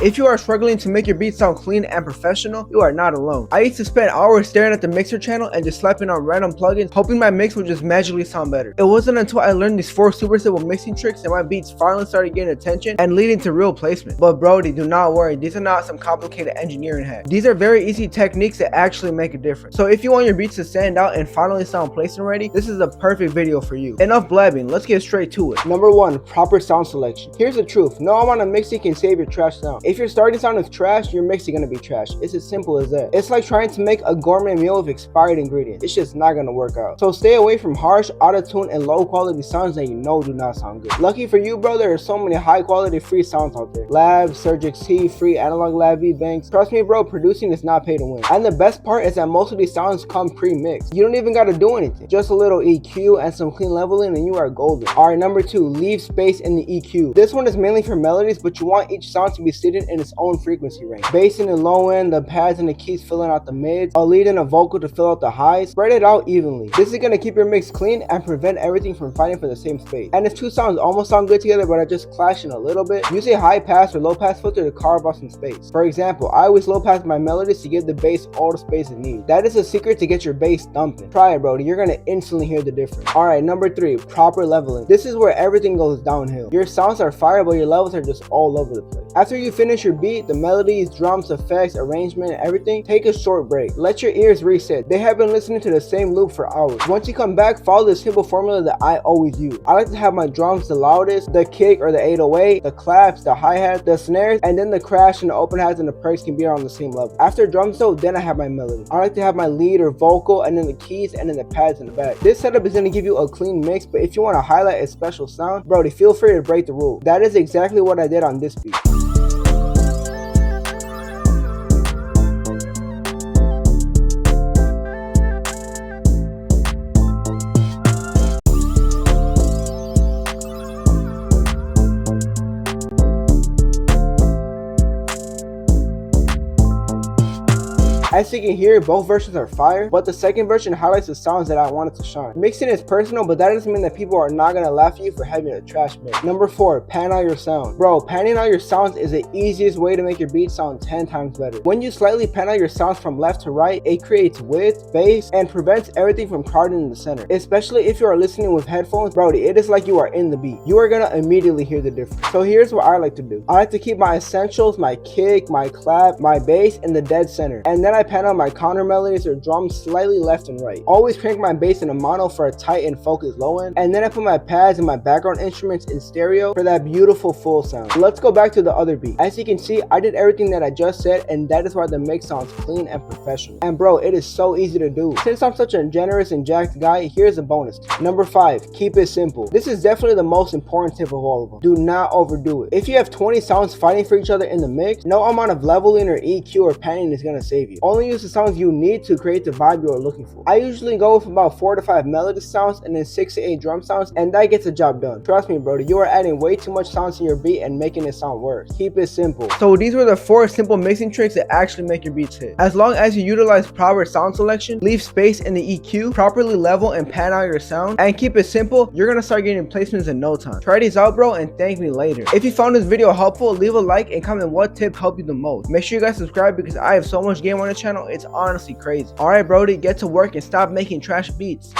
If you are struggling to make your beats sound clean and professional, you are not alone. I used to spend hours staring at the mixer channel and just slapping on random plugins, hoping my mix would just magically sound better. It wasn't until I learned these 4 super simple mixing tricks that my beats finally started getting attention and leading to real placement. But Brody, do not worry, these are not some complicated engineering hacks. These are very easy techniques that actually make a difference. So if you want your beats to stand out and finally sound placement ready, this is the perfect video for you. Enough blabbing, let's get straight to it. Number 1, proper sound selection. Here's the truth, no amount of mixing can save your trash sound. If your starting sound is trash, your mix is gonna be trash. It's as simple as that. It's like trying to make a gourmet meal with expired ingredients. It's just not gonna work out. So stay away from harsh, auto-tune, and low quality sounds that you know do not sound good. Lucky for you, bro, there are so many high quality free sounds out there. Lab, Surge XT, free analog lab V-Banks. Trust me, bro, producing is not pay to win. And the best part is that most of these sounds come pre-mixed. You don't even gotta do anything. Just a little EQ and some clean leveling and you are golden. Alright, number 2, leave space in the EQ. This one is mainly for melodies, but you want each sound to be seated in its own frequency range. Bass in the low end, the pads and the keys filling out the mids, a lead and a vocal to fill out the highs. Spread it out evenly. This is gonna keep your mix clean and prevent everything from fighting for the same space. And if two sounds almost sound good together but are just clashing a little bit, use a high pass or low pass filter to carve out some space. For example, I always low pass my melodies to give the bass all the space it needs. That is a secret to get your bass thumping. Try it, bro. You're gonna instantly hear the difference. Alright, number 3, proper leveling. This is where everything goes downhill. Your sounds are fire, but your levels are just all over the place. After you finish your beat, the melodies, drums, effects, arrangement, and everything, take a short break. Let your ears reset. They have been listening to the same loop for hours. Once you come back, follow the simple formula that I always use. I like to have my drums the loudest, the kick or the 808, the claps, the hi-hats, the snares, and then the crash and the open hats and the perks can be on the same level. After drums though, then I have my melody. I like to have my lead or vocal and then the keys and then the pads in the back. This setup is going to give you a clean mix, but if you want to highlight a special sound, Brody, feel free to break the rule. That is exactly what I did on this beat. As you can hear, both versions are fire, but the second version highlights the sounds that I wanted to shine. Mixing is personal, but that doesn't mean that people are not gonna laugh at you for having a trash mix. Number 4, pan out your sound. Bro, panning out your sounds is the easiest way to make your beat sound 10 times better. When you slightly pan out your sounds from left to right, it creates width, bass, and prevents everything from crowding in the center. Especially if you are listening with headphones, Brody, it is like you are in the beat. You are gonna immediately hear the difference. So here's what I like to do. I like to keep my essentials, my kick, my clap, my bass in the dead center. And then I pan out my counter melodies or drums slightly left and right. Always crank my bass in a mono for a tight and focused low end, and then I put my pads and my background instruments in stereo for that beautiful full sound. Let's go back to the other beat. As you can see, I did everything that I just said, and that is why the mix sounds clean and professional. And bro, it is so easy to do. Since I'm such a generous and jacked guy, here's a bonus tip. Number 5, keep it simple. This is definitely the most important tip of all of them. Do not overdo it. If you have 20 sounds fighting for each other in the mix, no amount of leveling or EQ or panning is gonna save you. Only use the sounds you need to create the vibe you are looking for. I usually go with about 4 to 5 melody sounds and then 6 to 8 drum sounds, and that gets the job done. Trust me, brother, you are adding way too much sounds to your beat and making it sound worse. Keep it simple. So these were the 4 simple mixing tricks that actually make your beats hit. As long as you utilize proper sound selection, leave space in the EQ, properly level and pan out your sound, and keep it simple, you're gonna start getting placements in no time. Try these out, bro, and thank me later. If you found this video helpful, leave a like and comment what tip helped you the most. Make sure you guys subscribe because I have so much game on the channel, it's honestly crazy. Alright, Brody, get to work and stop making trash beats.